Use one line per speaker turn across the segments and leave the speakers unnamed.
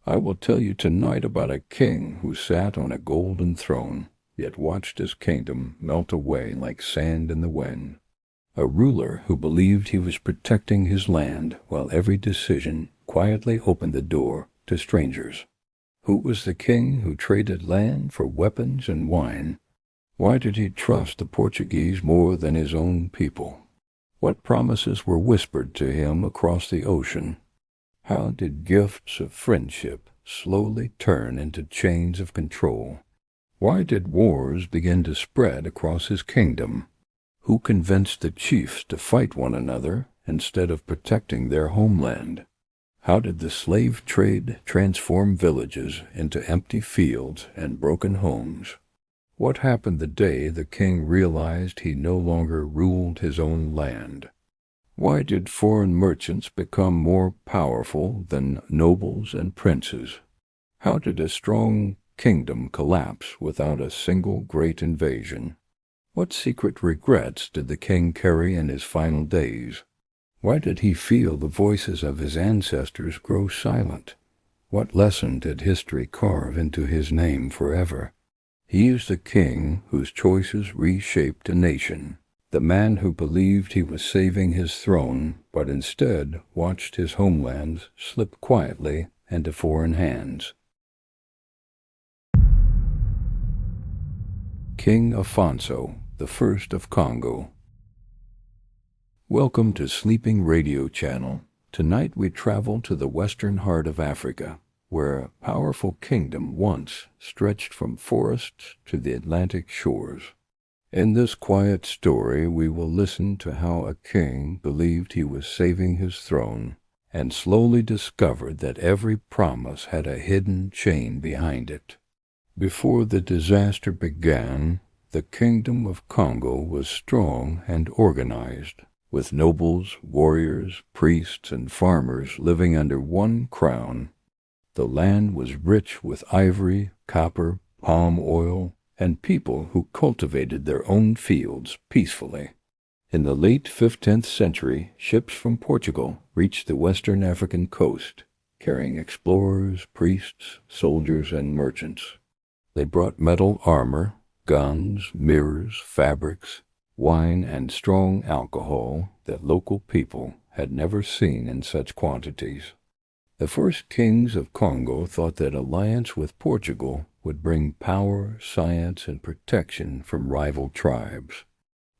I will tell you tonight about a king who sat on a golden throne, yet watched his kingdom melt away like sand in the wind. A ruler who believed he was protecting his land while every decision quietly opened the door to strangers. Who was the king who traded land for weapons and wine? Why did he trust the Portuguese more than his own people? What promises were whispered to him across the ocean? How did gifts of friendship slowly turn into chains of control? Why did wars begin to spread across his kingdom? Who convinced the chiefs to fight one another instead of protecting their homeland? How did the slave trade transform villages into empty fields and broken homes? What happened the day the king realized he no longer ruled his own land? Why did foreign merchants become more powerful than nobles and princes? How did a strong kingdom collapse without a single great invasion? What secret regrets did the king carry in his final days? Why did he feel the voices of his ancestors grow silent? What lesson did history carve into his name forever? He is the king whose choices reshaped a nation, the man who believed he was saving his throne, but instead watched his homeland slip quietly into foreign hands. King Afonso, the First of Congo. Welcome to Sleeping Radio Channel. Tonight we travel to the western heart of Africa, where a powerful kingdom once stretched from forests to the Atlantic shores. In this quiet story we will listen to how a king believed he was saving his throne and slowly discovered that every promise had a hidden chain behind it. Before the disaster began, the Kingdom of Kongo was strong and organized, with nobles, warriors, priests, and farmers living under one crown. The land was rich with ivory, copper, palm oil, and people who cultivated their own fields peacefully. In the late 15th century, ships from Portugal reached the western African coast, carrying explorers, priests, soldiers, and merchants. They brought metal armor, guns, mirrors, fabrics, wine, and strong alcohol that local people had never seen in such quantities. The first kings of Congo thought that alliance with Portugal would bring power, science, and protection from rival tribes.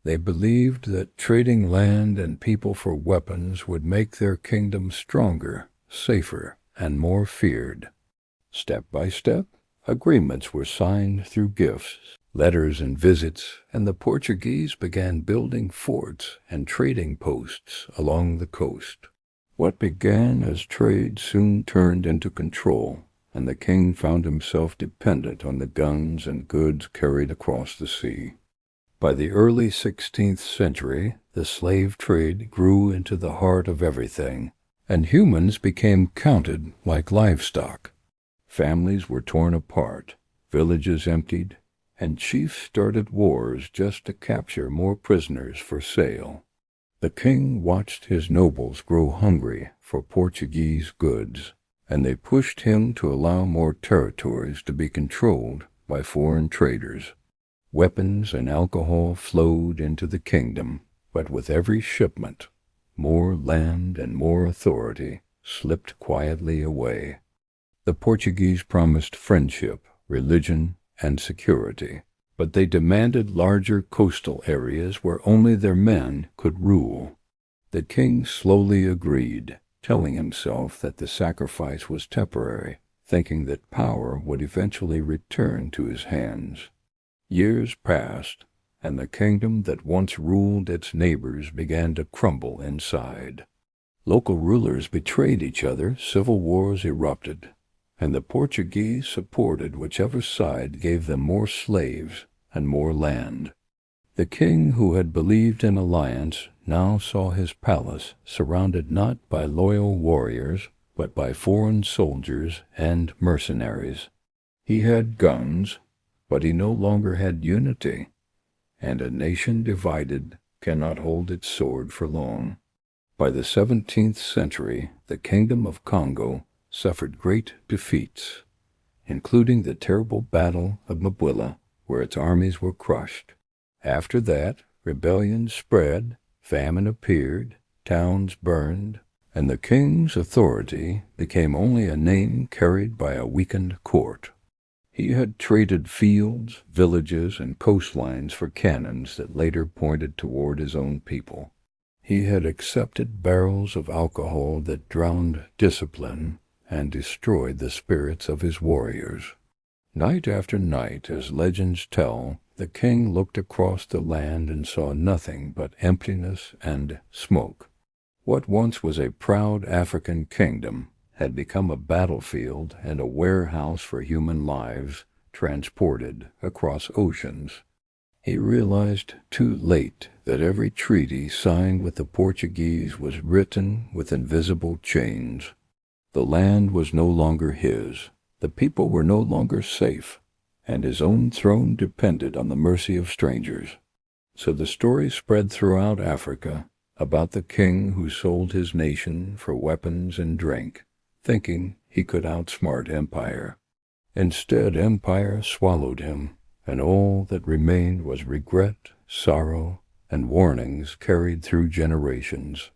They believed that trading land and people for weapons would make their kingdom stronger, safer, and more feared. Step by step, agreements were signed through gifts, letters, and visits, and the Portuguese began building forts and trading posts along the coast. What began as trade soon turned into control, and the king found himself dependent on the guns and goods carried across the sea. By the early 16th century, the slave trade grew into the heart of everything, and humans became counted like livestock. Families were torn apart, villages emptied, and chiefs started wars just to capture more prisoners for sale. The king watched his nobles grow hungry for Portuguese goods, and they pushed him to allow more territories to be controlled by foreign traders. Weapons and alcohol flowed into the kingdom, but with every shipment, more land and more authority slipped quietly away. The Portuguese promised friendship, religion, and security, but they demanded larger coastal areas where only their men could rule. The king slowly agreed, telling himself that the sacrifice was temporary, thinking that power would eventually return to his hands. Years passed, and the kingdom that once ruled its neighbors began to crumble inside. Local rulers betrayed each other, civil wars erupted, and the Portuguese supported whichever side gave them more slaves and more land. The king who had believed in alliance now saw his palace surrounded not by loyal warriors, but by foreign soldiers and mercenaries. He had guns, but he no longer had unity, and a nation divided cannot hold its sword for long. By the 17th century, the Kingdom of Kongo suffered great defeats, including the terrible Battle of Mbwilla, where its armies were crushed. After that, rebellions spread, famine appeared, towns burned, and the king's authority became only a name carried by a weakened court. He had traded fields, villages, and coastlines for cannons that later pointed toward his own people. He had accepted barrels of alcohol that drowned discipline and destroyed the spirits of his warriors. Night after night, as legends tell, the king looked across the land and saw nothing but emptiness and smoke. What once was a proud African kingdom had become a battlefield and a warehouse for human lives transported across oceans. He realized too late that every treaty signed with the Portuguese was written with invisible chains. The land was no longer his, the people were no longer safe, and his own throne depended on the mercy of strangers. So the story spread throughout Africa about the king who sold his nation for weapons and drink, thinking he could outsmart empire. Instead, empire swallowed him, and all that remained was regret, sorrow, and warnings carried through generations.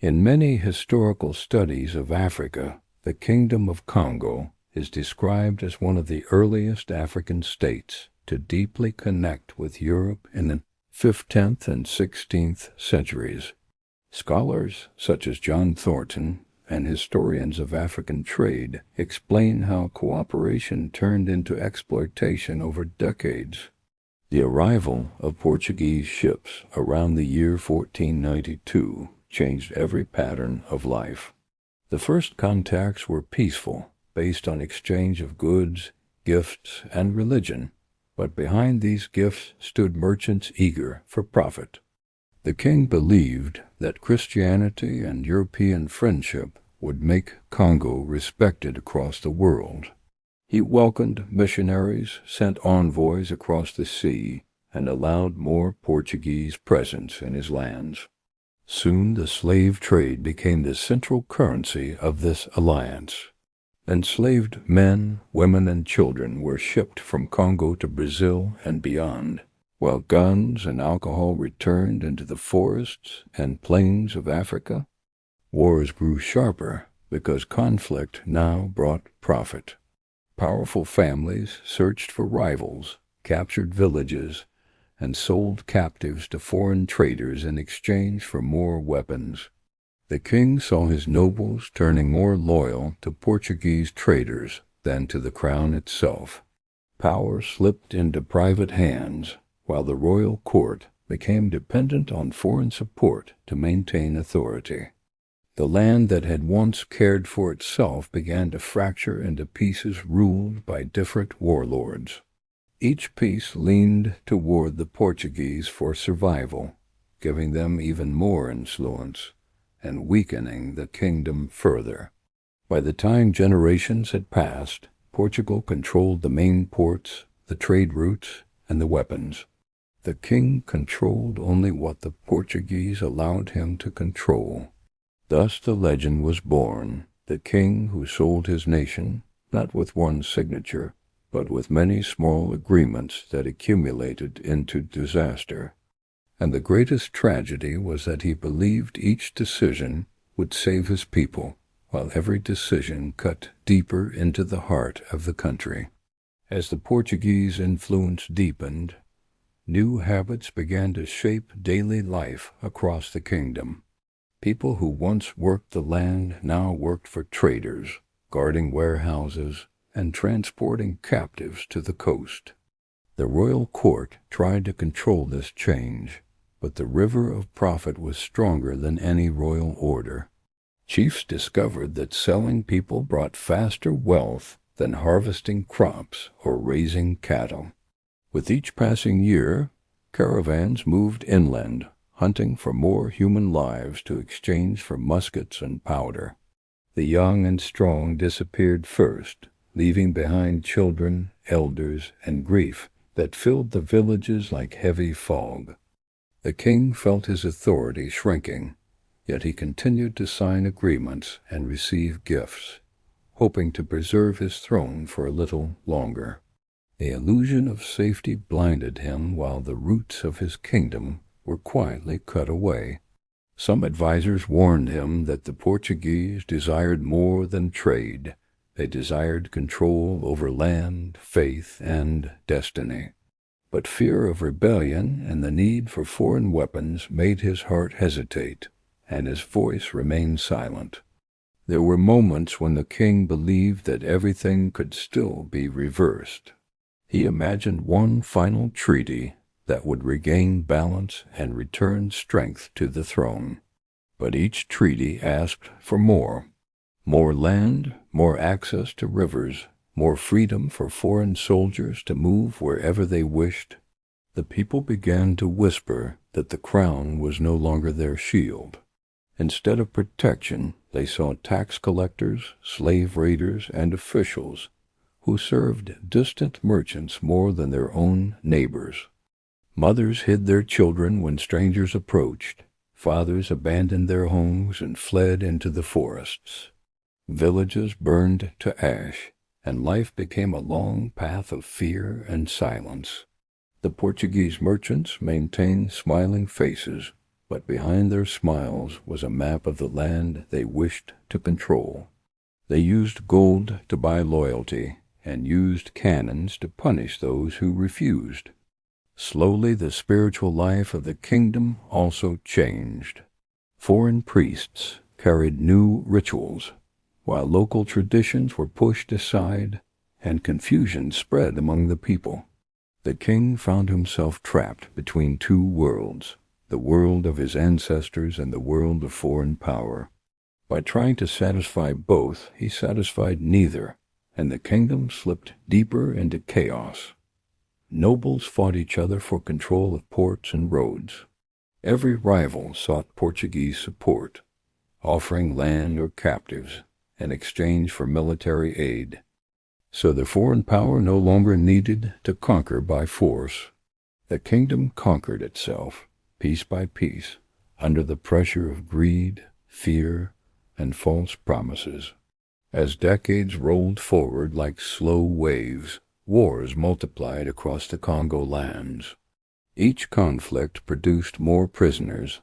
In many historical studies of Africa, the Kingdom of Kongo is described as one of the earliest African states to deeply connect with Europe in the 15th and 16th centuries. Scholars such as John Thornton and historians of African trade explain how cooperation turned into exploitation over decades. The arrival of Portuguese ships around the year 1492 changed every pattern of life. The first contacts were peaceful, based on exchange of goods, gifts, and religion, but behind these gifts stood merchants eager for profit. The king believed that Christianity and European friendship would make Kongo respected across the world. He welcomed missionaries, sent envoys across the sea, and allowed more Portuguese presence in his lands. Soon the slave trade became the central currency of this alliance. Enslaved men, women, and children were shipped from Kongo to Brazil and beyond, while guns and alcohol returned into the forests and plains of Africa. Wars grew sharper because conflict now brought profit. Powerful families searched for rivals, captured villages, and sold captives to foreign traders in exchange for more weapons. The king saw his nobles turning more loyal to Portuguese traders than to the crown itself. Power slipped into private hands, while the royal court became dependent on foreign support to maintain authority. The land that had once cared for itself began to fracture into pieces ruled by different warlords. Each piece leaned toward the Portuguese for survival, giving them even more influence and weakening the kingdom further. By the time generations had passed, Portugal controlled the main ports, the trade routes, and the weapons. The king controlled only what the Portuguese allowed him to control. Thus the legend was born, the king who sold his nation, not with one signature, but with many small agreements that accumulated into disaster. And the greatest tragedy was that he believed each decision would save his people, while every decision cut deeper into the heart of the country. As the Portuguese influence deepened, new habits began to shape daily life across the kingdom. People who once worked the land now worked for traders, guarding warehouses, and transporting captives to the coast. The royal court tried to control this change, but the river of profit was stronger than any royal order. Chiefs discovered that selling people brought faster wealth than harvesting crops or raising cattle. With each passing year, caravans moved inland, hunting for more human lives to exchange for muskets and powder. The young and strong disappeared first, leaving behind children, elders, and grief that filled the villages like heavy fog. The king felt his authority shrinking, yet he continued to sign agreements and receive gifts, hoping to preserve his throne for a little longer. The illusion of safety blinded him while the roots of his kingdom were quietly cut away. Some advisers warned him that the Portuguese desired more than trade. They desired control over land, faith, and destiny. But fear of rebellion and the need for foreign weapons made his heart hesitate, and his voice remained silent. There were moments when the king believed that everything could still be reversed. He imagined one final treaty that would regain balance and return strength to the throne. But each treaty asked for more. More land, more access to rivers, more freedom for foreign soldiers to move wherever they wished. The people began to whisper that the crown was no longer their shield. Instead of protection, they saw tax collectors, slave raiders, and officials who served distant merchants more than their own neighbors. Mothers hid their children when strangers approached. Fathers abandoned their homes and fled into the forests. Villages burned to ash, and life became a long path of fear and silence. The Portuguese merchants maintained smiling faces, but behind their smiles was a map of the land they wished to control. They used gold to buy loyalty, and used cannons to punish those who refused. Slowly the spiritual life of the kingdom also changed. Foreign priests carried new rituals, while local traditions were pushed aside, and confusion spread among the people. The king found himself trapped between two worlds, the world of his ancestors and the world of foreign power. By trying to satisfy both, he satisfied neither, and the kingdom slipped deeper into chaos. Nobles fought each other for control of ports and roads. Every rival sought Portuguese support, offering land or captives in exchange for military aid. So the foreign power no longer needed to conquer by force. The kingdom conquered itself, piece by piece, under the pressure of greed, fear, and false promises. As decades rolled forward like slow waves, wars multiplied across the Congo lands. Each conflict produced more prisoners,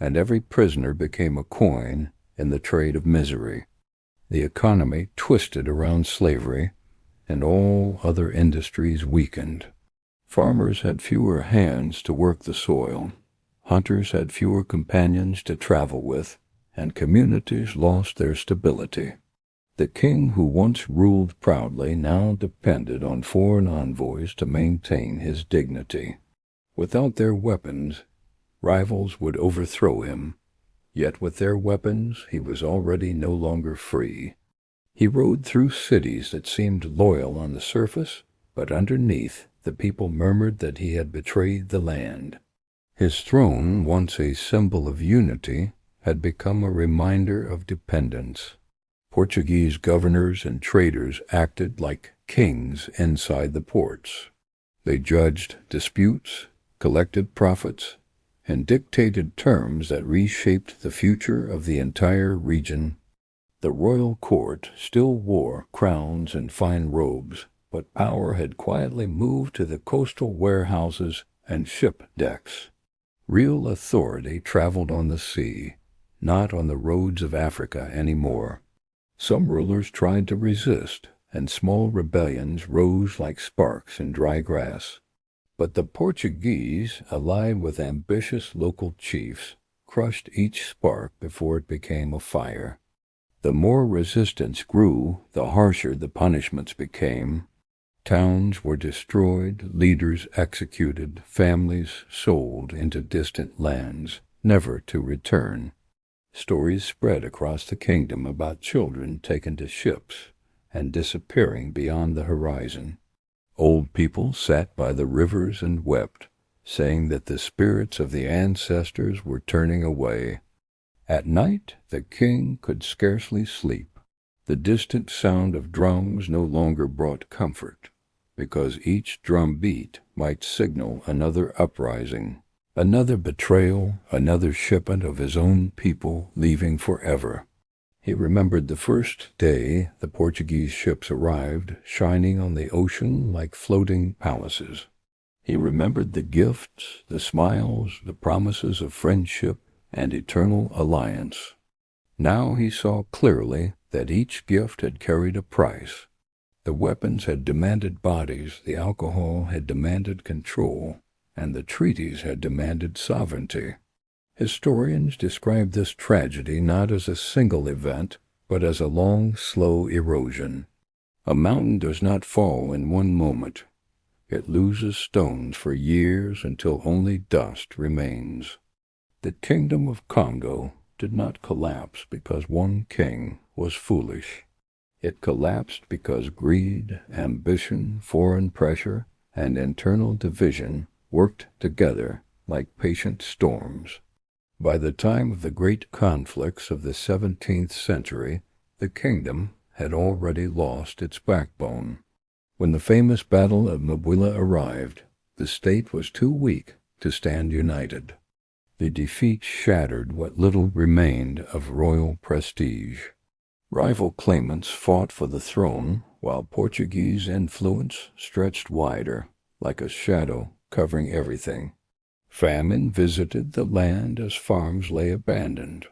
and every prisoner became a coin in the trade of misery. The economy twisted around slavery, and all other industries weakened. Farmers had fewer hands to work the soil, hunters had fewer companions to travel with, and communities lost their stability. The king who once ruled proudly now depended on foreign envoys to maintain his dignity. Without their weapons, rivals would overthrow him. Yet with their weapons, he was already no longer free. He rode through cities that seemed loyal on the surface, but underneath, the people murmured that he had betrayed the land. His throne, once a symbol of unity, had become a reminder of dependence. Portuguese governors and traders acted like kings inside the ports. They judged disputes, collected profits, and dictated terms that reshaped the future of the entire region. The royal court still wore crowns and fine robes, but power had quietly moved to the coastal warehouses and ship decks. Real authority traveled on the sea, not on the roads of Africa anymore. Some rulers tried to resist, and small rebellions rose like sparks in dry grass. But the Portuguese, allied with ambitious local chiefs, crushed each spark before it became a fire. The more resistance grew, the harsher the punishments became. Towns were destroyed, leaders executed, families sold into distant lands, never to return. Stories spread across the kingdom about children taken to ships and disappearing beyond the horizon. Old people sat by the rivers and wept, saying that the spirits of the ancestors were turning away. At night the king could scarcely sleep. The distant sound of drums no longer brought comfort, because each drum beat might signal another uprising. Another betrayal, another shipment of his own people leaving forever. He remembered the first day the Portuguese ships arrived, shining on the ocean like floating palaces. He remembered the gifts, the smiles, the promises of friendship and eternal alliance. Now he saw clearly that each gift had carried a price. The weapons had demanded bodies, the alcohol had demanded control, and the treaties had demanded sovereignty. Historians describe this tragedy not as a single event, but as a long, slow erosion. A mountain does not fall in one moment. It loses stones for years until only dust remains. The Kingdom of Kongo did not collapse because one king was foolish. It collapsed because greed, ambition, foreign pressure, and internal division worked together like patient storms. By the time of the great conflicts of the 17th century, the kingdom had already lost its backbone. When the famous Battle of Mbwila arrived, the state was too weak to stand united. The defeat shattered what little remained of royal prestige. Rival claimants fought for the throne, while Portuguese influence stretched wider, like a shadow covering everything. Famine visited the land as farms lay abandoned.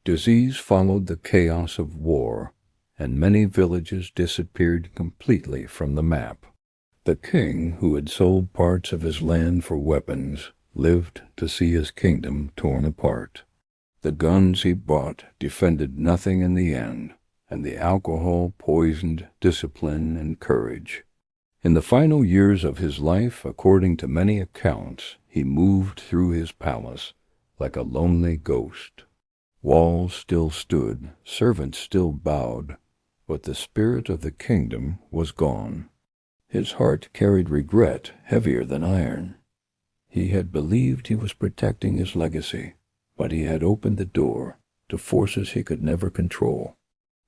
Disease followed the chaos of war, and many villages disappeared completely from the map. The king, who had sold parts of his land for weapons, lived to see his kingdom torn apart. The guns he bought defended nothing in the end, and the alcohol poisoned discipline and courage. In the final years of his life, according to many accounts, he moved through his palace like a lonely ghost. Walls still stood, servants still bowed, but the spirit of the kingdom was gone. His heart carried regret heavier than iron. He had believed he was protecting his legacy, but he had opened the door to forces he could never control.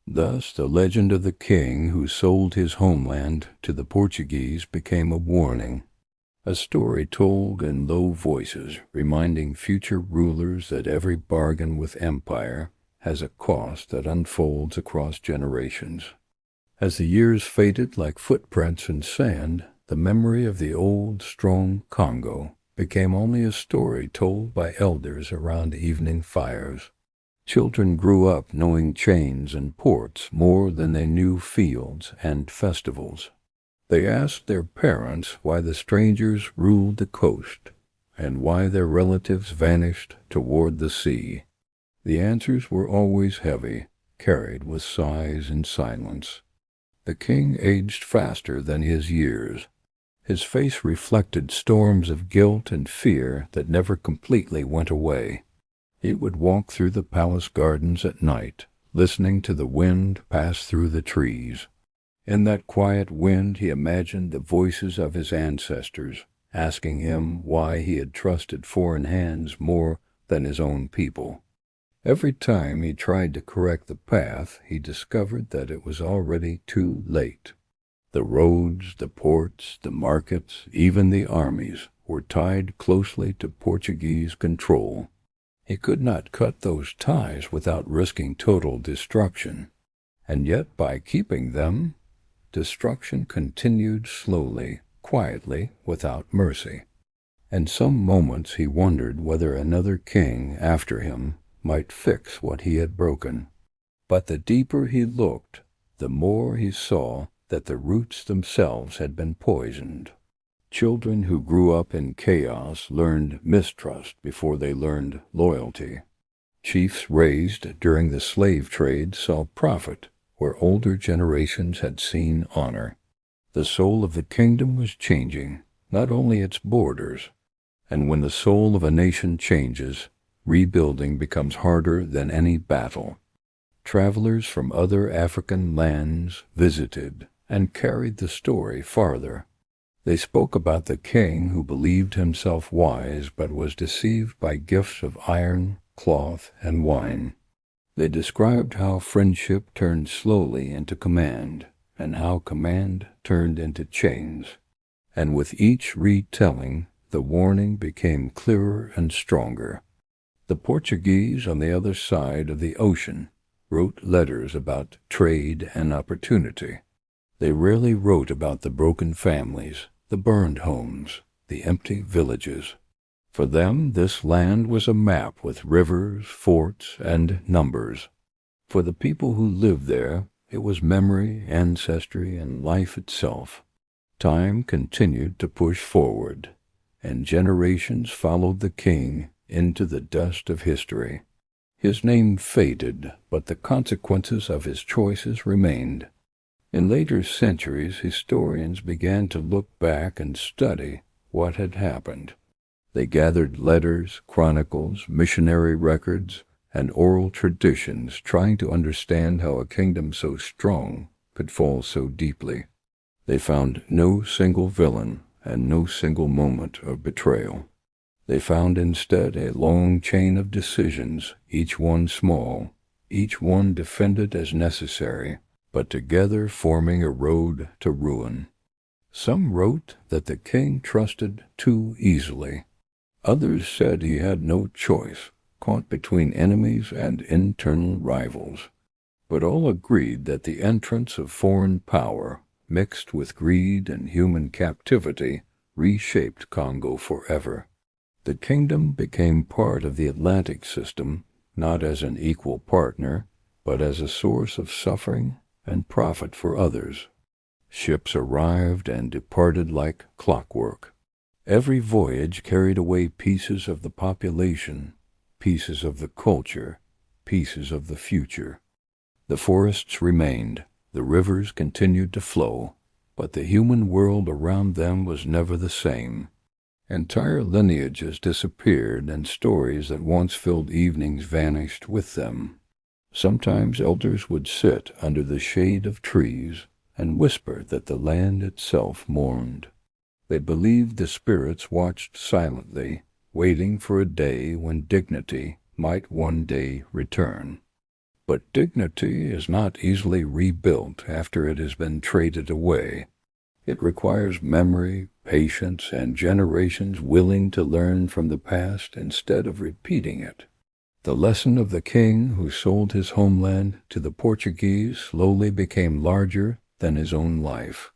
Thus, the legend of the king who sold his homeland to the Portuguese became a warning, a story told in low voices, reminding future rulers that every bargain with empire has a cost that unfolds across generations. As the years faded like footprints in sand, the memory of the old, strong Kongo became only a story told by elders around evening fires. Children grew up knowing chains and ports more than they knew fields and festivals. They asked their parents why the strangers ruled the coast, and why their relatives vanished toward the sea. The answers were always heavy, carried with sighs and silence. The king aged faster than his years. His face reflected storms of guilt and fear that never completely went away. He would walk through the palace gardens at night, listening to the wind pass through the trees. In that quiet wind he imagined the voices of his ancestors, asking him why he had trusted foreign hands more than his own people. Every time he tried to correct the path, he discovered that it was already too late. The roads, the ports, the markets, even the armies were tied closely to Portuguese control. He could not cut those ties without risking total destruction, and yet by keeping them, destruction continued slowly, quietly, without mercy. And some moments he wondered whether another king after him might fix what he had broken. But the deeper he looked, the more he saw that the roots themselves had been poisoned. Children who grew up in chaos learned mistrust before they learned loyalty. Chiefs raised during the slave trade saw profit where older generations had seen honor. The soul of the kingdom was changing, not only its borders, and when the soul of a nation changes, rebuilding becomes harder than any battle. Travelers from other African lands visited and carried the story farther. They spoke about the king who believed himself wise but was deceived by gifts of iron, cloth, and wine. They described how friendship turned slowly into command, and how command turned into chains. And with each retelling, the warning became clearer and stronger. The Portuguese on the other side of the ocean wrote letters about trade and opportunity. They rarely wrote about the broken families, the burned homes, the empty villages. For them, this land was a map with rivers, forts, and numbers. For the people who lived there, it was memory, ancestry, and life itself. Time continued to push forward, and generations followed the king into the dust of history. His name faded, but the consequences of his choices remained. In later centuries, historians began to look back and study what had happened. They gathered letters, chronicles, missionary records, and oral traditions, trying to understand how a kingdom so strong could fall so deeply. They found no single villain and no single moment of betrayal. They found instead a long chain of decisions, each one small, each one defended as necessary, but together forming a road to ruin. Some wrote that the king trusted too easily. Others said he had no choice, caught between enemies and internal rivals. But all agreed that the entrance of foreign power, mixed with greed and human captivity, reshaped Congo forever. The kingdom became part of the Atlantic system, not as an equal partner, but as a source of suffering and profit for others. Ships arrived and departed like clockwork. Every voyage carried away pieces of the population, pieces of the culture, pieces of the future. The forests remained, the rivers continued to flow, but the human world around them was never the same. Entire lineages disappeared, and stories that once filled evenings vanished with them. Sometimes elders would sit under the shade of trees and whisper that the land itself mourned. They believed the spirits watched silently, waiting for a day when dignity might one day return. But dignity is not easily rebuilt after it has been traded away. It requires memory, patience, and generations willing to learn from the past instead of repeating it. The lesson of the king who sold his homeland to the Portuguese slowly became larger than his own life.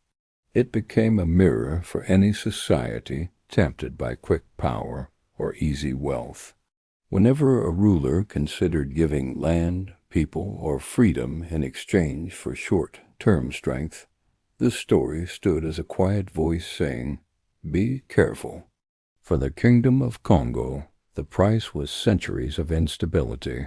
It became a mirror for any society tempted by quick power or easy wealth. Whenever a ruler considered giving land, people, or freedom in exchange for short-term strength, this story stood as a quiet voice saying, "Be careful." For the Kingdom of Kongo, the price was centuries of instability.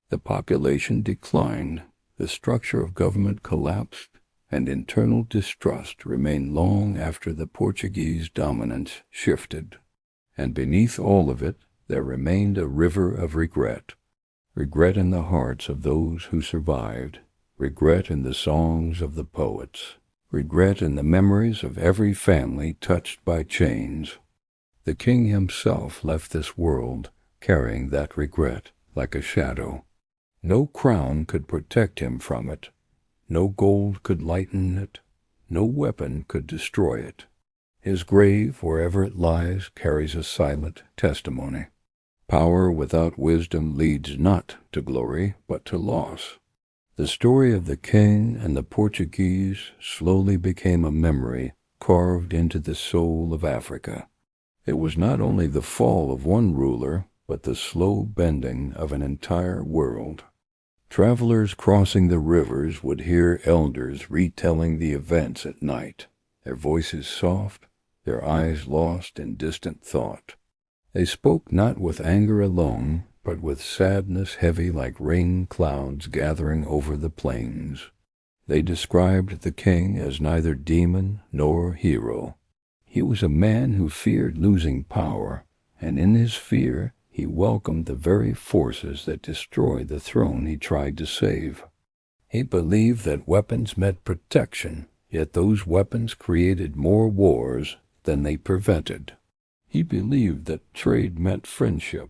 The population declined, the structure of government collapsed, and internal distrust remained long after the Portuguese dominance shifted. And beneath all of it, there remained a river of regret. Regret in the hearts of those who survived, regret in the songs of the poets, regret in the memories of every family touched by chains. The king himself left this world carrying that regret like a shadow. No crown could protect him from it. No gold could lighten it, no weapon could destroy it. His grave, wherever it lies, carries a silent testimony. Power without wisdom leads not to glory, but to loss. The story of the king and the Portuguese slowly became a memory carved into the soul of Africa. It was not only the fall of one ruler, but the slow bending of an entire world. Travelers crossing the rivers would hear elders retelling the events at night, their voices soft, their eyes lost in distant thought. They spoke not with anger alone, but with sadness heavy like rain clouds gathering over the plains. They described the king as neither demon nor hero. He was a man who feared losing power, and in his fear he welcomed the very forces that destroyed the throne he tried to save. He believed that weapons meant protection, yet those weapons created more wars than they prevented. He believed that trade meant friendship,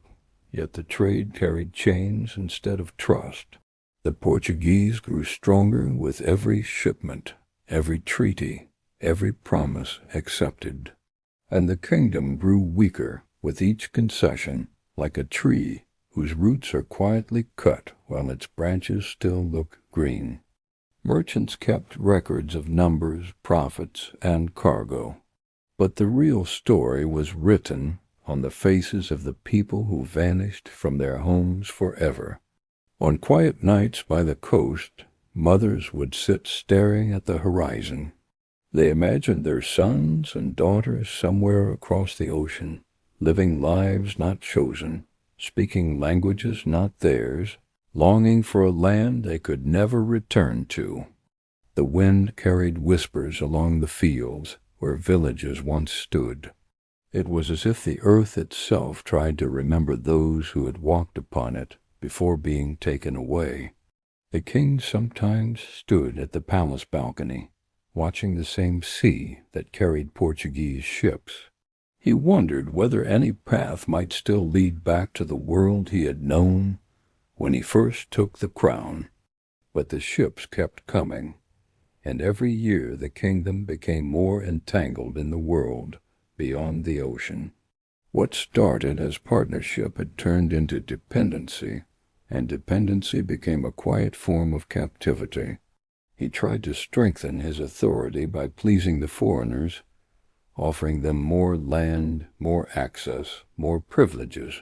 yet the trade carried chains instead of trust. The Portuguese grew stronger with every shipment, every treaty, every promise accepted, and the kingdom grew weaker with each concession, like a tree whose roots are quietly cut while its branches still look green. Merchants kept records of numbers, profits, and cargo. But the real story was written on the faces of the people who vanished from their homes forever. On quiet nights by the coast, mothers would sit staring at the horizon. They imagined their sons and daughters somewhere across the ocean, living lives not chosen, speaking languages not theirs, longing for a land they could never return to. The wind carried whispers along the fields where villages once stood. It was as if the earth itself tried to remember those who had walked upon it before being taken away. The king sometimes stood at the palace balcony, watching the same sea that carried Portuguese ships. He wondered whether any path might still lead back to the world he had known when he first took the crown. But the ships kept coming, and every year the kingdom became more entangled in the world beyond the ocean. What started as partnership had turned into dependency, and dependency became a quiet form of captivity. He tried to strengthen his authority by pleasing the foreigners, offering them more land, more access, more privileges.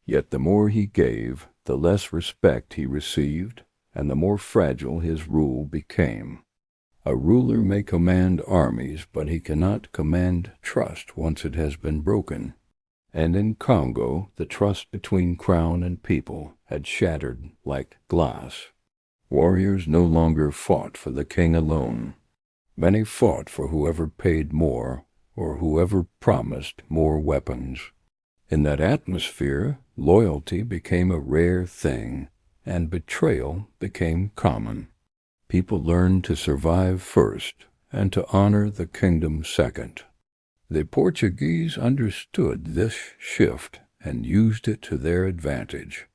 Yet the more he gave, the less respect he received, and the more fragile his rule became. A ruler may command armies, but he cannot command trust once it has been broken. And in Congo, the trust between crown and people had shattered like glass. Warriors no longer fought for the king alone. Many fought for whoever paid more, or whoever promised more weapons. In that atmosphere, loyalty became a rare thing, and betrayal became common. People learned to survive first, and to honor the kingdom second. The Portuguese understood this shift and used it to their advantage.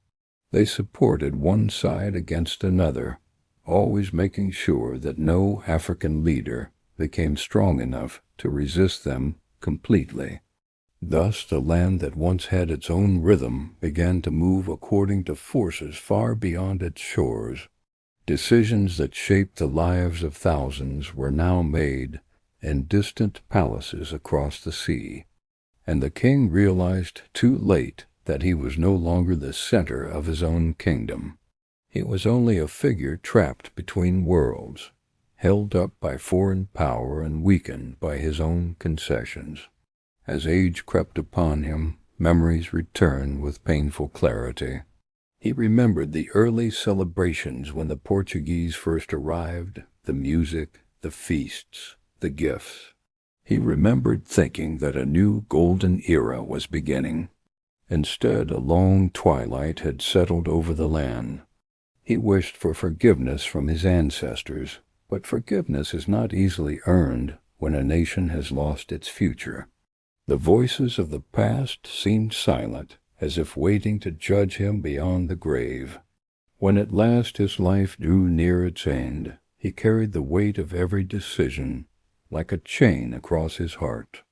They supported one side against another, always making sure that no African leader became strong enough to resist them completely. Thus the land that once had its own rhythm began to move according to forces far beyond its shores. Decisions that shaped the lives of thousands were now made in distant palaces across the sea, and the king realized too late that he was no longer the center of his own kingdom. He was only a figure trapped between worlds, held up by foreign power and weakened by his own concessions. As age crept upon him, memories returned with painful clarity. He remembered the early celebrations when the Portuguese first arrived, the music, the feasts, the gifts. He remembered thinking that a new golden era was beginning. Instead, a long twilight had settled over the land. He wished for forgiveness from his ancestors, but forgiveness is not easily earned when a nation has lost its future. The voices of the past seemed silent, as if waiting to judge him beyond the grave. When at last his life drew near its end, he carried the weight of every decision like a chain across his heart.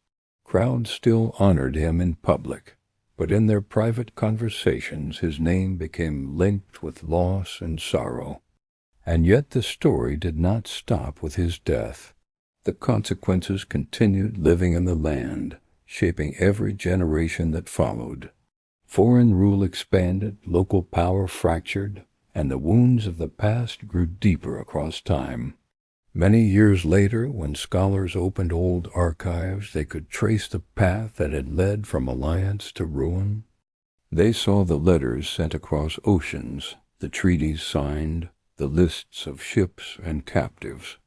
Crowds still honored him in public, but in their private conversations his name became linked with loss and sorrow. And yet the story did not stop with his death. The consequences continued living in the land, shaping every generation that followed. Foreign rule expanded, local power fractured, and the wounds of the past grew deeper across time. Many years later, when scholars opened old archives, they could trace the path that had led from alliance to ruin. They saw the letters sent across oceans, the treaties signed, the lists of ships and captives.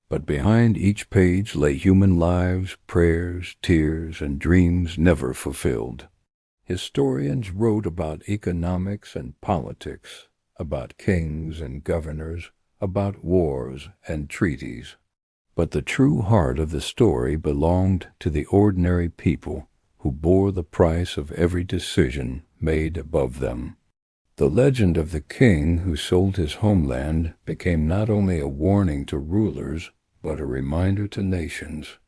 But behind each page lay human lives, prayers, tears, and dreams never fulfilled. Historians wrote about economics and politics, about kings and governors, about wars and treaties. But the true heart of the story belonged to the ordinary people who bore the price of every decision made above them. The legend of the king who sold his homeland became not only a warning to rulers, but a reminder to nations.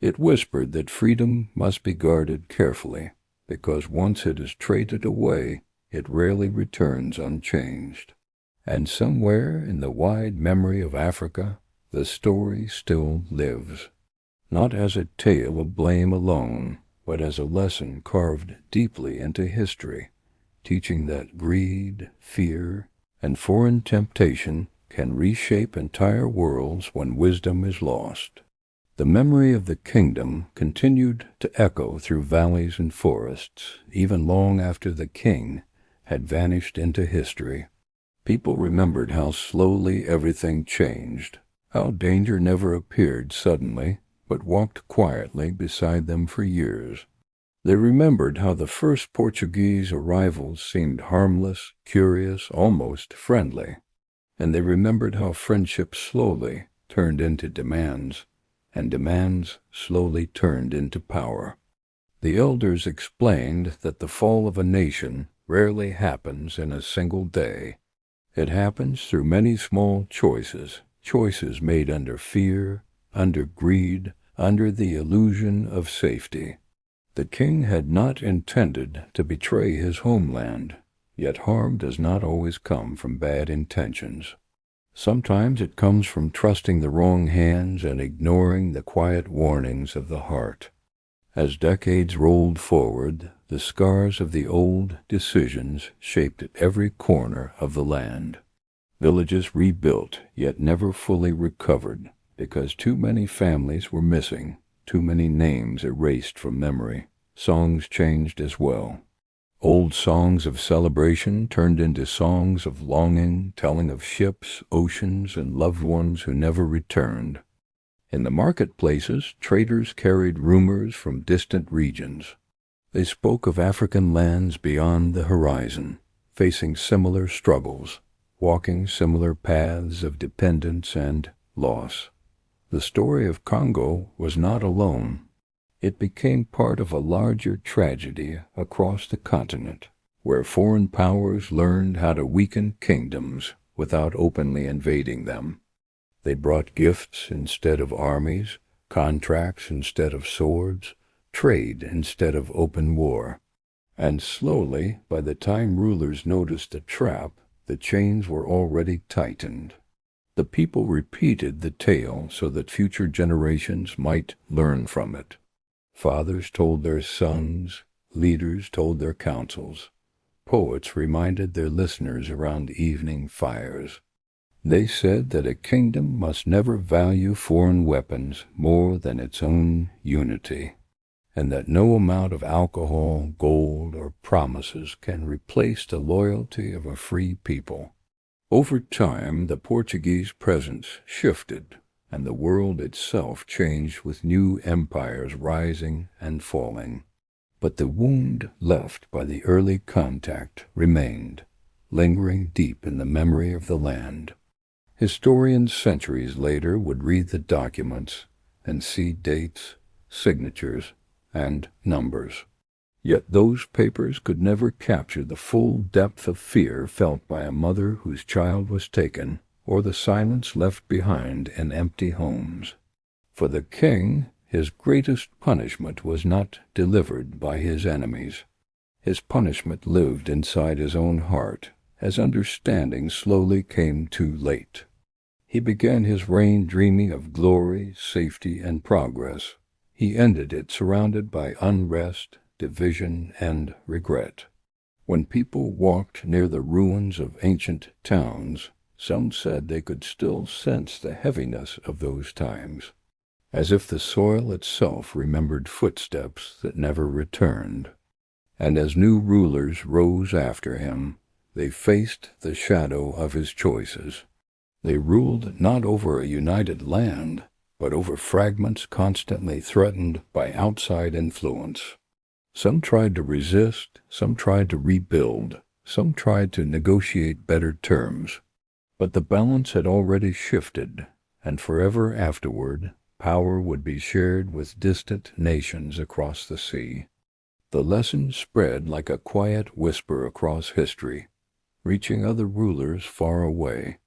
It whispered that freedom must be guarded carefully, because once it is traded away, it rarely returns unchanged. And somewhere in the wide memory of Africa, the story still lives, not as a tale of blame alone, but as a lesson carved deeply into history, teaching that greed, fear, and foreign temptation can reshape entire worlds when wisdom is lost. The memory of the kingdom continued to echo through valleys and forests, even long after the king had vanished into history. People remembered how slowly everything changed, how danger never appeared suddenly, but walked quietly beside them for years. They remembered how the first Portuguese arrivals seemed harmless, curious, almost friendly. And they remembered how friendship slowly turned into demands, and demands slowly turned into power. The elders explained that the fall of a nation rarely happens in a single day. It happens through many small choices, choices made under fear, under greed, under the illusion of safety. The king had not intended to betray his homeland, yet harm does not always come from bad intentions. Sometimes it comes from trusting the wrong hands and ignoring the quiet warnings of the heart. As decades rolled forward, the scars of the old decisions shaped every corner of the land. Villages rebuilt, yet never fully recovered, because too many families were missing, too many names erased from memory. Songs changed as well. Old songs of celebration turned into songs of longing, telling of ships, oceans, and loved ones who never returned. In the marketplaces, traders carried rumors from distant regions. They spoke of African lands beyond the horizon, facing similar struggles, walking similar paths of dependence and loss. The story of Kongo was not alone. It became part of a larger tragedy across the continent, where foreign powers learned how to weaken kingdoms without openly invading them. They brought gifts instead of armies, contracts instead of swords, trade instead of open war. And slowly, by the time rulers noticed the trap, the chains were already tightened. The people repeated the tale so that future generations might learn from it. Fathers told their sons, leaders told their councils. Poets reminded their listeners around evening fires. They said that a kingdom must never value foreign weapons more than its own unity, and that no amount of alcohol, gold, or promises can replace the loyalty of a free people. Over time, the Portuguese presence shifted, and the world itself changed with new empires rising and falling. But the wound left by the early contact remained, lingering deep in the memory of the land. Historians centuries later would read the documents and see dates, signatures, and numbers. Yet those papers could never capture the full depth of fear felt by a mother whose child was taken, or the silence left behind in empty homes. For the king, his greatest punishment was not delivered by his enemies. His punishment lived inside his own heart, as understanding slowly came too late. He began his reign dreaming of glory, safety, and progress. He ended it surrounded by unrest, division, and regret. When people walked near the ruins of ancient towns, some said they could still sense the heaviness of those times, as if the soil itself remembered footsteps that never returned. And as new rulers rose after him, they faced the shadow of his choices. They ruled not over a united land, but over fragments constantly threatened by outside influence. Some tried to resist, some tried to rebuild, some tried to negotiate better terms. But the balance had already shifted, and forever afterward, power would be shared with distant nations across the sea. The lesson spread like a quiet whisper across history, reaching other rulers far away.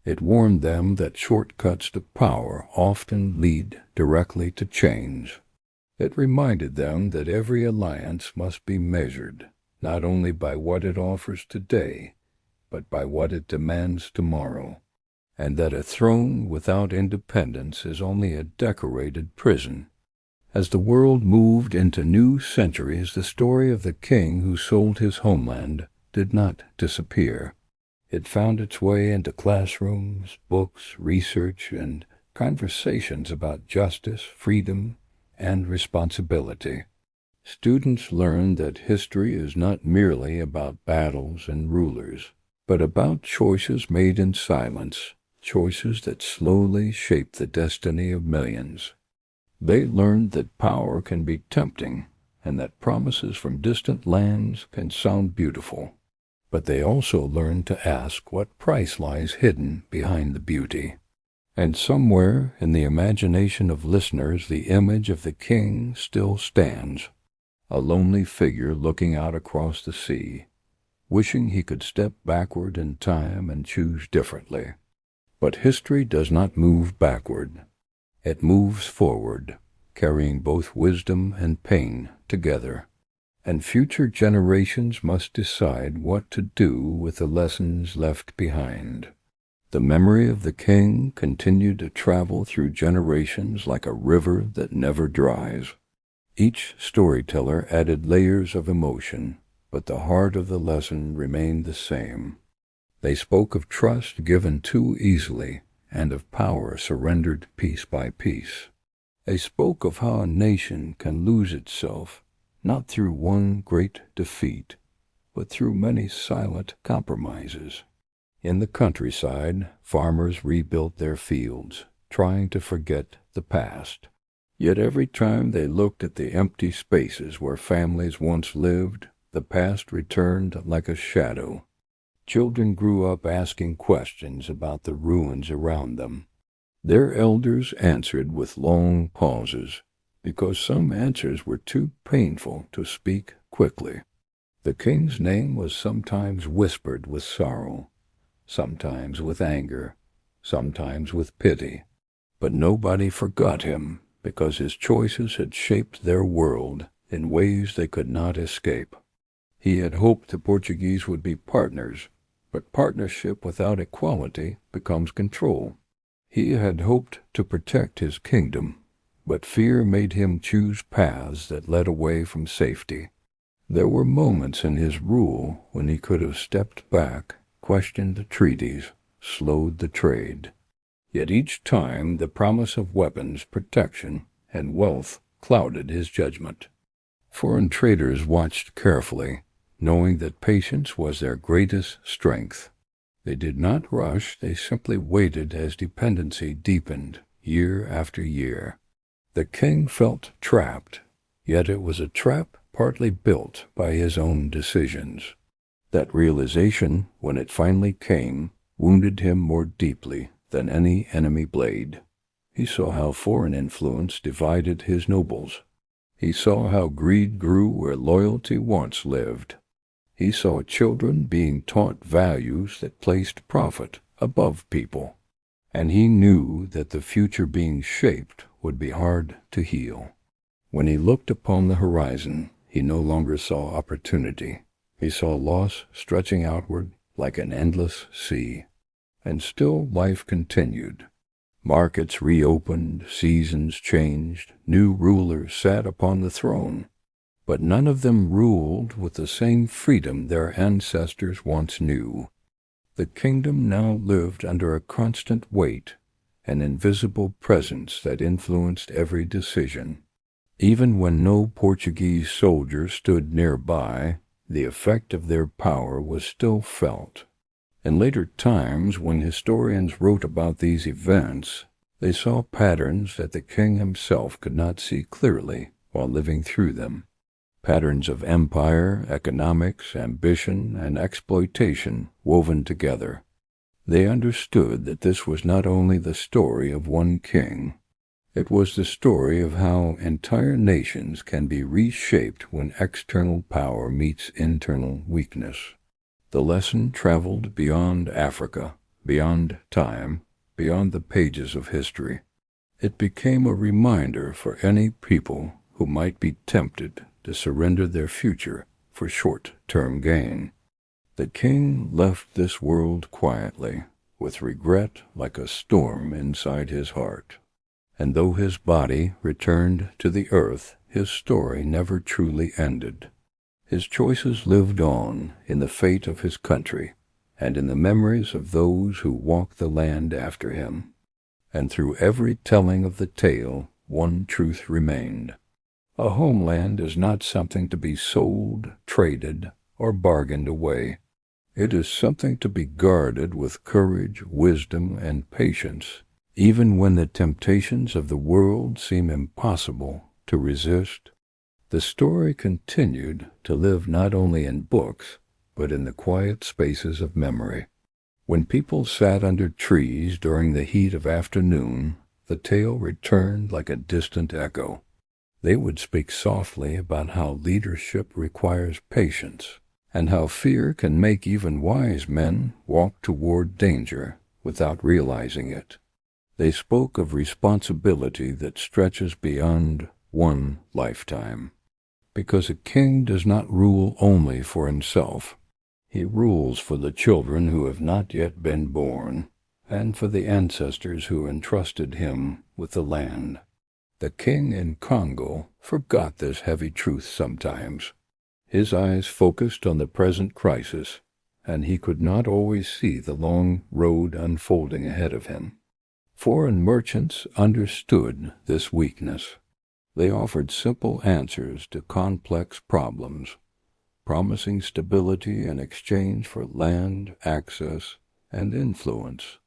It warned them that shortcuts to power often lead directly to change. It reminded them that every alliance must be measured, not only by what it offers today, but by what it demands tomorrow, and that a throne without independence is only a decorated prison. As the world moved into new centuries, the story of the king who sold his homeland did not disappear. It found its way into classrooms, books, research, and conversations about justice, freedom, and responsibility. Students learned that history is not merely about battles and rulers, but about choices made in silence, choices that slowly shape the destiny of millions. They learned that power can be tempting, and that promises from distant lands can sound beautiful. But they also learned to ask what price lies hidden behind the beauty. And somewhere in the imagination of listeners, the image of the king still stands, a lonely figure looking out across the sea, wishing he could step backward in time and choose differently. But history does not move backward. It moves forward, carrying both wisdom and pain together. And future generations must decide what to do with the lessons left behind. The memory of the king continued to travel through generations like a river that never dries. Each storyteller added layers of emotion, but the heart of the lesson remained the same. They spoke of trust given too easily and of power surrendered piece by piece. They spoke of how a nation can lose itself, not through one great defeat, but through many silent compromises. In the countryside, farmers rebuilt their fields, trying to forget the past. Yet every time they looked at the empty spaces where families once lived, the past returned like a shadow. Children grew up asking questions about the ruins around them. Their elders answered with long pauses, because some answers were too painful to speak quickly. The king's name was sometimes whispered with sorrow, sometimes with anger, sometimes with pity. But nobody forgot him, because his choices had shaped their world in ways they could not escape. He had hoped the Portuguese would be partners, but partnership without equality becomes control. He had hoped to protect his kingdom, but fear made him choose paths that led away from safety. There were moments in his rule when he could have stepped back, questioned the treaties, slowed the trade. Yet each time the promise of weapons, protection, and wealth clouded his judgment. Foreign traders watched carefully, knowing that patience was their greatest strength. They did not rush, they simply waited as dependency deepened, year after year. The king felt trapped, yet it was a trap partly built by his own decisions. That realization, when it finally came, wounded him more deeply than any enemy blade. He saw how foreign influence divided his nobles. He saw how greed grew where loyalty once lived. He saw children being taught values that placed profit above people. And he knew that the future being shaped would be hard to heal. When he looked upon the horizon, he no longer saw opportunity. He saw loss stretching outward like an endless sea. And still life continued. Markets reopened, seasons changed, new rulers sat upon the throne. But none of them ruled with the same freedom their ancestors once knew. The kingdom now lived under a constant weight, an invisible presence that influenced every decision. Even when no Portuguese soldier stood nearby, the effect of their power was still felt. In later times, when historians wrote about these events, they saw patterns that the king himself could not see clearly while living through them. Patterns of empire, economics, ambition, and exploitation woven together. They understood that this was not only the story of one king. It was the story of how entire nations can be reshaped when external power meets internal weakness. The lesson traveled beyond Africa, beyond time, beyond the pages of history. It became a reminder for any people who might be tempted to surrender their future for short short-term gain. The king left this world quietly, with regret like a storm inside his heart. And though his body returned to the earth, his story never truly ended. His choices lived on in the fate of his country, and in the memories of those who walked the land after him. And through every telling of the tale, one truth remained. A homeland is not something to be sold, traded, or bargained away. It is something to be guarded with courage, wisdom, and patience, even when the temptations of the world seem impossible to resist. The story continued to live not only in books, but in the quiet spaces of memory. When people sat under trees during the heat of afternoon, the tale returned like a distant echo. They would speak softly about how leadership requires patience, and how fear can make even wise men walk toward danger without realizing it. They spoke of responsibility that stretches beyond one lifetime, because a king does not rule only for himself. He rules for the children who have not yet been born, and for the ancestors who entrusted him with the land. The king in Kongo forgot this heavy truth sometimes. His eyes focused on the present crisis, and he could not always see the long road unfolding ahead of him. Foreign merchants understood this weakness. They offered simple answers to complex problems, promising stability in exchange for land, access, and influence.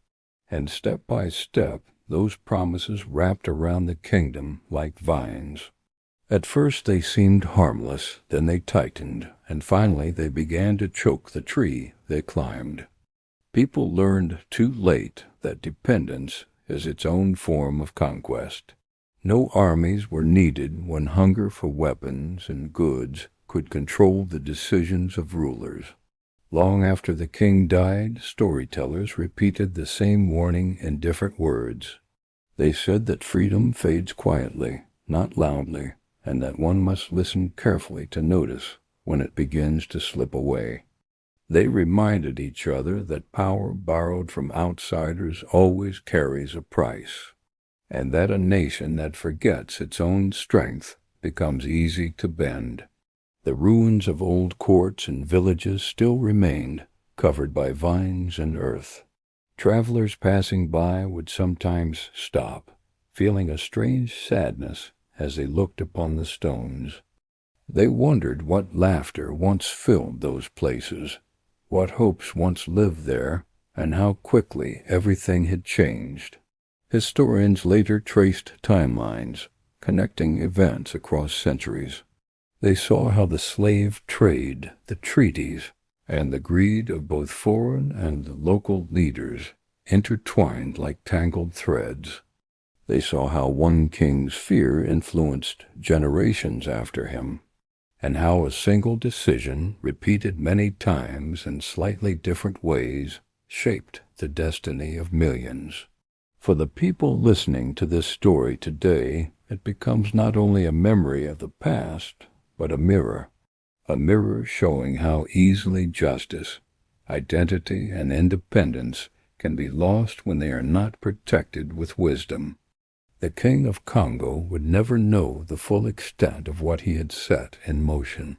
And step by step, those promises wrapped around the kingdom like vines. At first they seemed harmless, then they tightened, and finally they began to choke the tree they climbed. People learned too late that dependence is its own form of conquest. No armies were needed when hunger for weapons and goods could control the decisions of rulers. Long after the king died, storytellers repeated the same warning in different words. They said that freedom fades quietly, not loudly, and that one must listen carefully to notice when it begins to slip away. They reminded each other that power borrowed from outsiders always carries a price, and that a nation that forgets its own strength becomes easy to bend. The ruins of old courts and villages still remained, covered by vines and earth. Travelers passing by would sometimes stop, feeling a strange sadness as they looked upon the stones. They wondered what laughter once filled those places, what hopes once lived there, and how quickly everything had changed. Historians later traced timelines, connecting events across centuries. They saw how the slave trade, the treaties, and the greed of both foreign and local leaders intertwined like tangled threads. They saw how one king's fear influenced generations after him, and how a single decision, repeated many times in slightly different ways, shaped the destiny of millions. For the people listening to this story today, it becomes not only a memory of the past, but a mirror showing how easily justice, identity, and independence can be lost when they are not protected with wisdom. The king of Kongo would never know the full extent of what he had set in motion.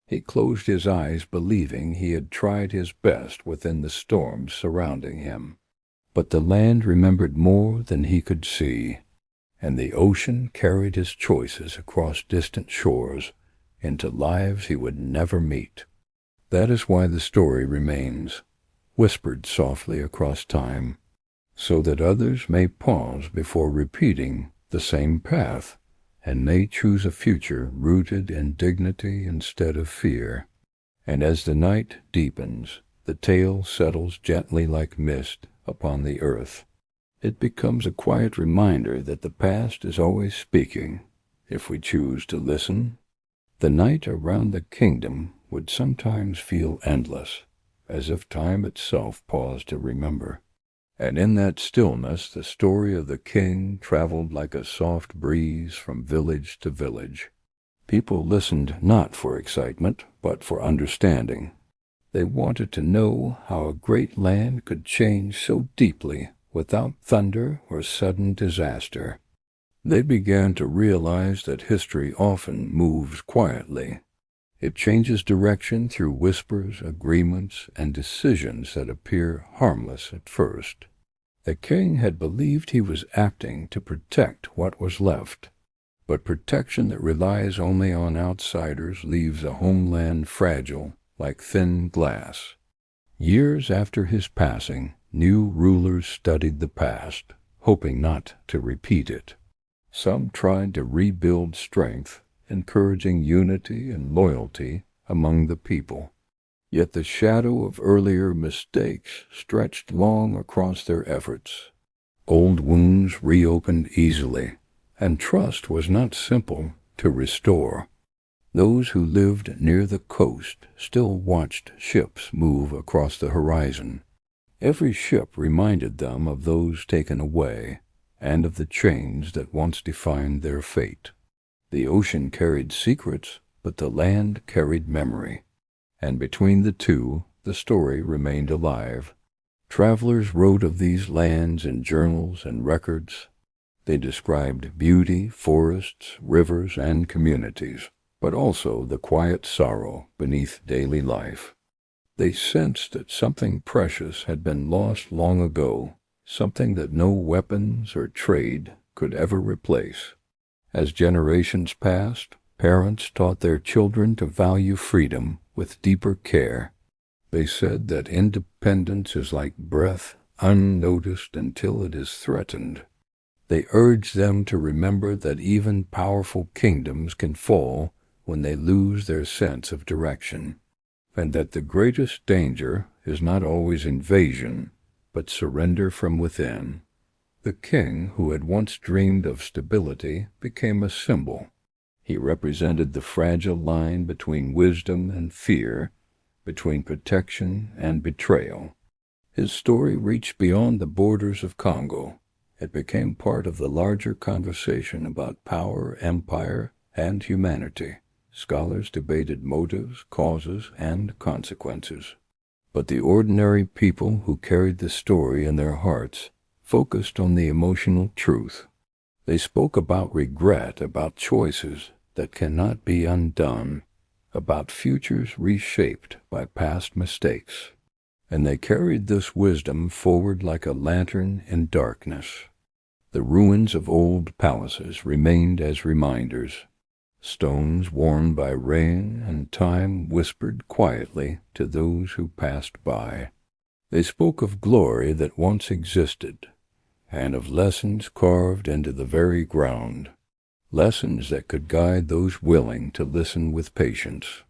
He closed his eyes believing he had tried his best within the storms surrounding him. But the land remembered more than he could see, and the ocean carried his choices across distant shores into lives he would never meet. That is why the story remains, whispered softly across time, so that others may pause before repeating the same path, and may choose a future rooted in dignity instead of fear. And as the night deepens, the tale settles gently like mist upon the earth. It becomes a quiet reminder that the past is always speaking, if we choose to listen. The night around the kingdom would sometimes feel endless, as if time itself paused to remember. And in that stillness the story of the king traveled like a soft breeze from village to village. People listened not for excitement, but for understanding. They wanted to know how a great land could change so deeply without thunder or sudden disaster. They began to realize that history often moves quietly. It changes direction through whispers, agreements, and decisions that appear harmless at first. The king had believed he was acting to protect what was left, but protection that relies only on outsiders leaves a homeland fragile like thin glass. Years after his passing, new rulers studied the past, hoping not to repeat it. Some tried to rebuild strength, encouraging unity and loyalty among the people. Yet the shadow of earlier mistakes stretched long across their efforts. Old wounds reopened easily, and trust was not simple to restore. Those who lived near the coast still watched ships move across the horizon. Every ship reminded them of those taken away, and of the chains that once defined their fate. The ocean carried secrets, but the land carried memory. And between the two, the story remained alive. Travelers wrote of these lands in journals and records. They described beauty, forests, rivers, and communities, but also the quiet sorrow beneath daily life. They sensed that something precious had been lost long ago, something that no weapons or trade could ever replace. As generations passed, parents taught their children to value freedom with deeper care. They said that independence is like breath, unnoticed until it is threatened. They urged them to remember that even powerful kingdoms can fall when they lose their sense of direction, and that the greatest danger is not always invasion, but surrender from within. The king, who had once dreamed of stability, became a symbol. He represented the fragile line between wisdom and fear, between protection and betrayal. His story reached beyond the borders of Kongo. It became part of the larger conversation about power, empire, and humanity. Scholars debated motives, causes, and consequences. But the ordinary people who carried the story in their hearts focused on the emotional truth. They spoke about regret, about choices that cannot be undone, about futures reshaped by past mistakes. And they carried this wisdom forward like a lantern in darkness. The ruins of old palaces remained as reminders. Stones worn by rain and time whispered quietly to those who passed by. They spoke of glory that once existed, and of lessons carved into the very ground, lessons that could guide those willing to listen with patience.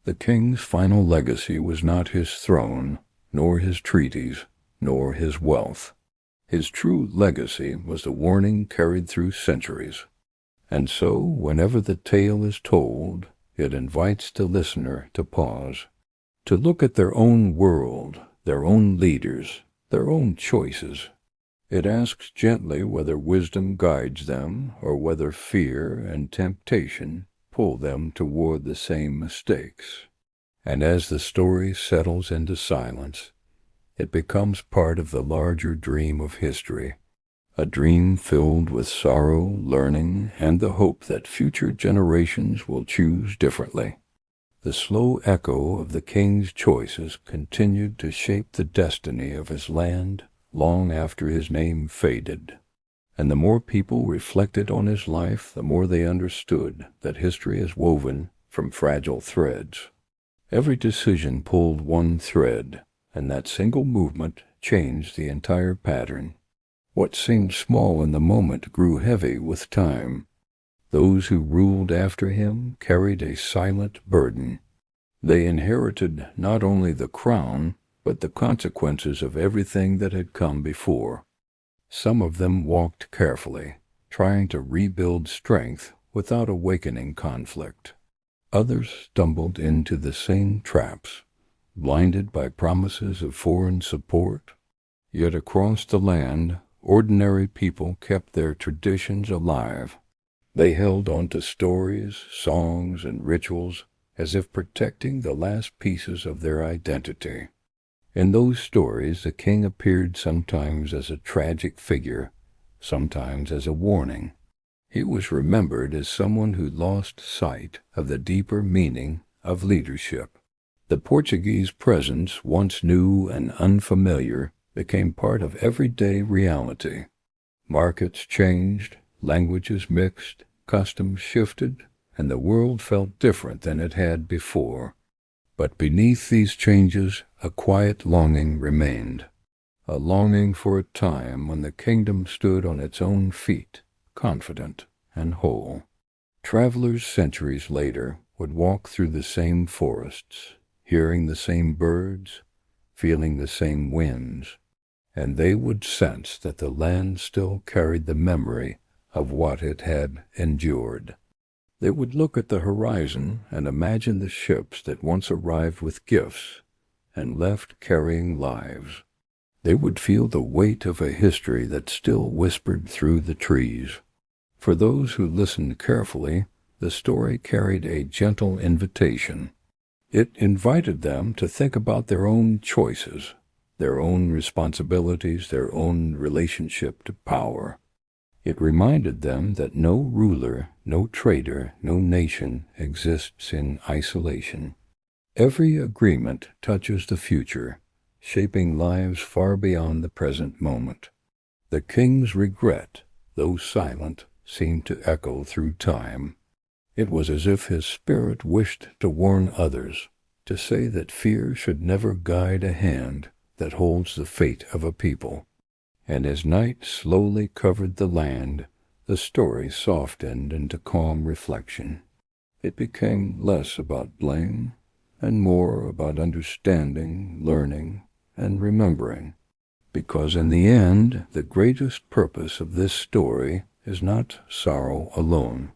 The king's final legacy was not his throne, nor his treaties, nor his wealth. His true legacy was the warning carried through centuries. And so, whenever the tale is told, it invites the listener to pause, to look at their own world, their own leaders, their own choices. It asks gently whether wisdom guides them, or whether fear and temptation pull them toward the same mistakes. And as the story settles into silence, it becomes part of the larger dream of history, a dream filled with sorrow, learning, and the hope that future generations will choose differently. The slow echo of the king's choices continued to shape the destiny of his land long after his name faded. And the more people reflected on his life, the more they understood that history is woven from fragile threads. Every decision pulled one thread, and that single movement changed the entire pattern. What seemed small in the moment grew heavy with time. Those who ruled after him carried a silent burden. They inherited not only the crown, but the consequences of everything that had come before. Some of them walked carefully, trying to rebuild strength without awakening conflict. Others stumbled into the same traps, blinded by promises of foreign support. Yet across the land, ordinary people kept their traditions alive. They held on to stories, songs, and rituals as if protecting the last pieces of their identity. In those stories, the king appeared sometimes as a tragic figure, sometimes as a warning. He was remembered as someone who lost sight of the deeper meaning of leadership. The Portuguese presence, once new and unfamiliar, became part of everyday reality. Markets changed, languages mixed, customs shifted, and the world felt different than it had before. But beneath these changes, a quiet longing remained, a longing for a time when the kingdom stood on its own feet, confident and whole. Travelers centuries later would walk through the same forests, hearing the same birds, feeling the same winds, and they would sense that the land still carried the memory of what it had endured. They would look at the horizon and imagine the ships that once arrived with gifts and left carrying lives. They would feel the weight of a history that still whispered through the trees. For those who listened carefully, the story carried a gentle invitation. It invited them to think about their own choices, their own responsibilities, their own relationship to power. It reminded them that no ruler, no trader, no nation exists in isolation. Every agreement touches the future, shaping lives far beyond the present moment. The king's regret, though silent, seemed to echo through time. It was as if his spirit wished to warn others, to say that fear should never guide a hand that holds the fate of a people. And as night slowly covered the land, the story softened into calm reflection. It became less about blame and more about understanding, learning, and remembering. Because in the end, the greatest purpose of this story is not sorrow alone.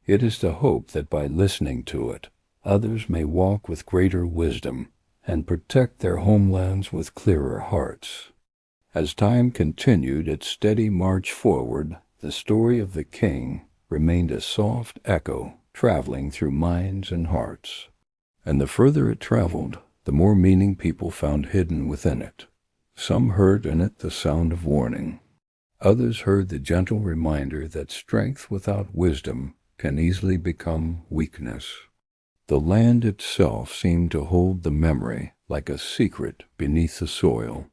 It is the hope that by listening to it, others may walk with greater wisdom and protect their homelands with clearer hearts. As time continued its steady march forward, the story of the king remained a soft echo traveling through minds and hearts. And the further it traveled, the more meaning people found hidden within it. Some heard in it the sound of warning. Others heard the gentle reminder that strength without wisdom can easily become weakness. The land itself seemed to hold the memory like a secret beneath the soil.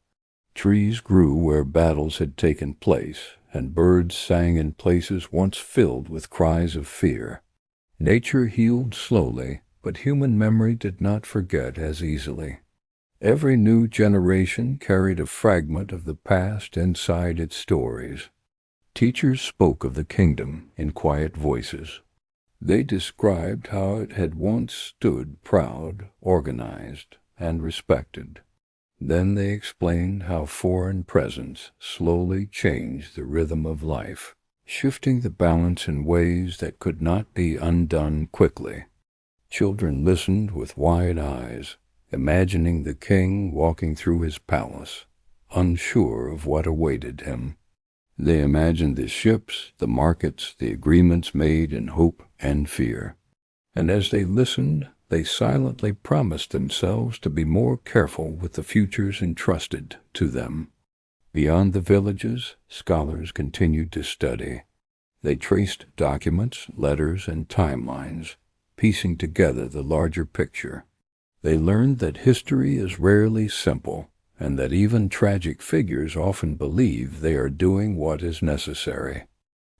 Trees grew where battles had taken place, and birds sang in places once filled with cries of fear. Nature healed slowly, but human memory did not forget as easily. Every new generation carried a fragment of the past inside its stories. Teachers spoke of the kingdom in quiet voices. They described how it had once stood proud, organized, and respected. Then they explained how foreign presence slowly changed the rhythm of life, shifting the balance in ways that could not be undone quickly. Children listened with wide eyes, imagining the king walking through his palace, unsure of what awaited him. They imagined the ships, the markets, the agreements made in hope and fear. And as they listened, they silently promised themselves to be more careful with the futures entrusted to them. Beyond the villages, scholars continued to study. They traced documents, letters, and timelines, piecing together the larger picture. They learned that history is rarely simple, and that even tragic figures often believe they are doing what is necessary.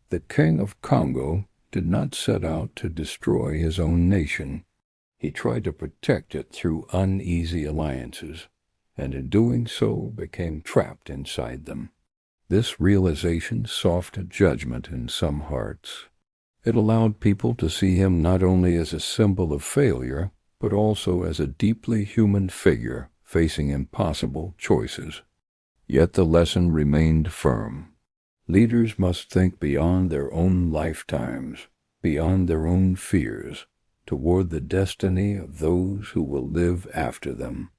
The King of Kongo did not set out to destroy his own nation. He tried to protect it through uneasy alliances, and in doing so became trapped inside them. This realization softened judgment in some hearts. It allowed people to see him not only as a symbol of failure, but also as a deeply human figure facing impossible choices. Yet the lesson remained firm. Leaders must think beyond their own lifetimes, beyond their own fears, toward the destiny of those who will live after them.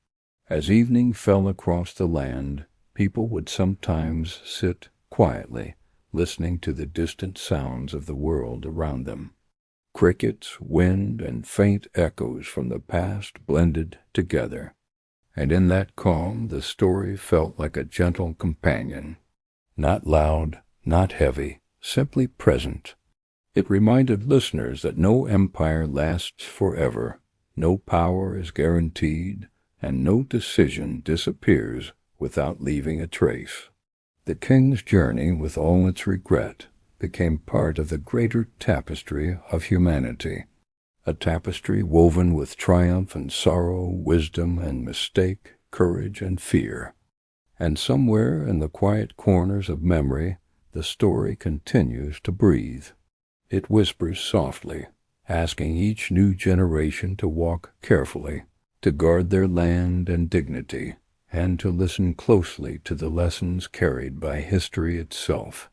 As evening fell across the land, people would sometimes sit quietly, listening to the distant sounds of the world around them. Crickets, wind, and faint echoes from the past blended together, and in that calm the story felt like a gentle companion. Not loud, not heavy, simply present. It reminded listeners that no empire lasts forever, no power is guaranteed, and no decision disappears without leaving a trace. The king's journey, with all its regret, became part of the greater tapestry of humanity, a tapestry woven with triumph and sorrow, wisdom and mistake, courage and fear. And somewhere in the quiet corners of memory, the story continues to breathe. It whispers softly, asking each new generation to walk carefully, to guard their land and dignity, and to listen closely to the lessons carried by history itself.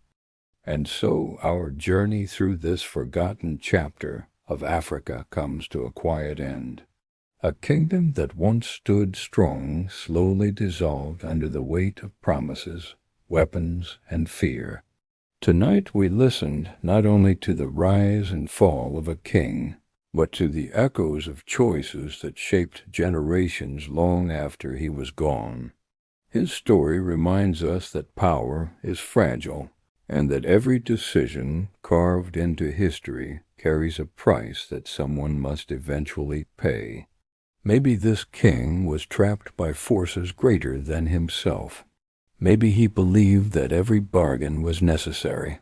And so our journey through this forgotten chapter of Africa comes to a quiet end. A kingdom that once stood strong slowly dissolved under the weight of promises, weapons, and fear. Tonight we listened not only to the rise and fall of a king, but to the echoes of choices that shaped generations long after he was gone. His story reminds us that power is fragile, and that every decision carved into history carries a price that someone must eventually pay. Maybe this king was trapped by forces greater than himself. Maybe he believed that every bargain was necessary.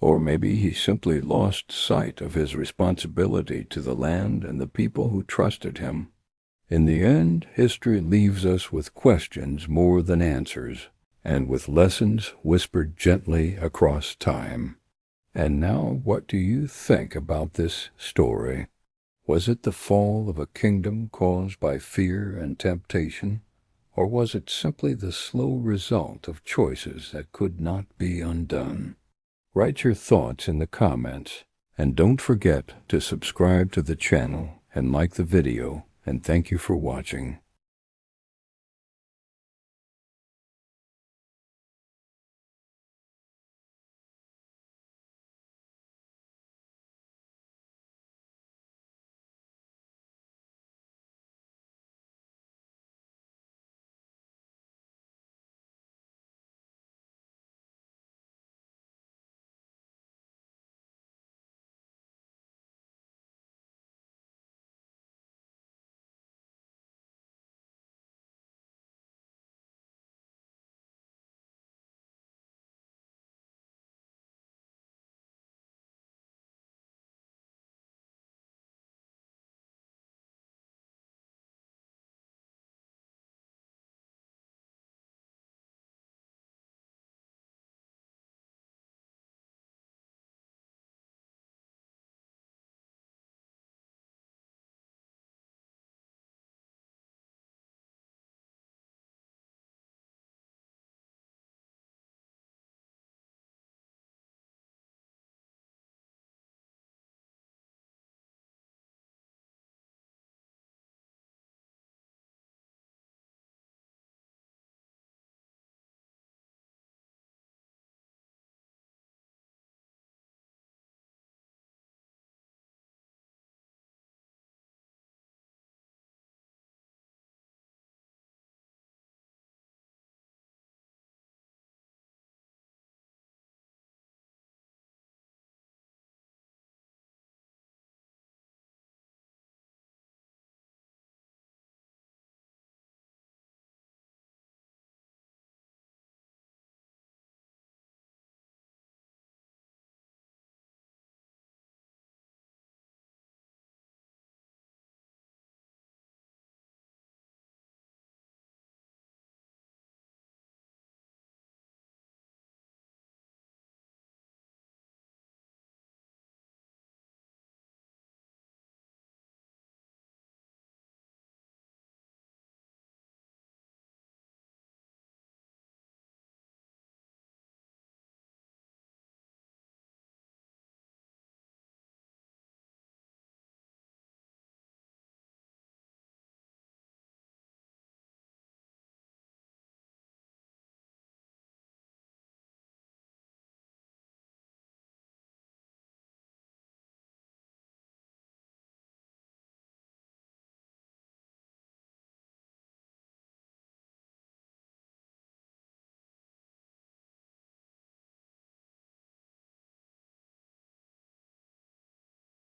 Or maybe he simply lost sight of his responsibility to the land and the people who trusted him. In the end, history leaves us with questions more than answers, and with lessons whispered gently across time. And now, what do you think about this story? Was it the fall of a kingdom caused by fear and temptation, or was it simply the slow result of choices that could not be undone? Write your thoughts in the comments, and don't forget to subscribe to the channel and like the video, and thank you for watching.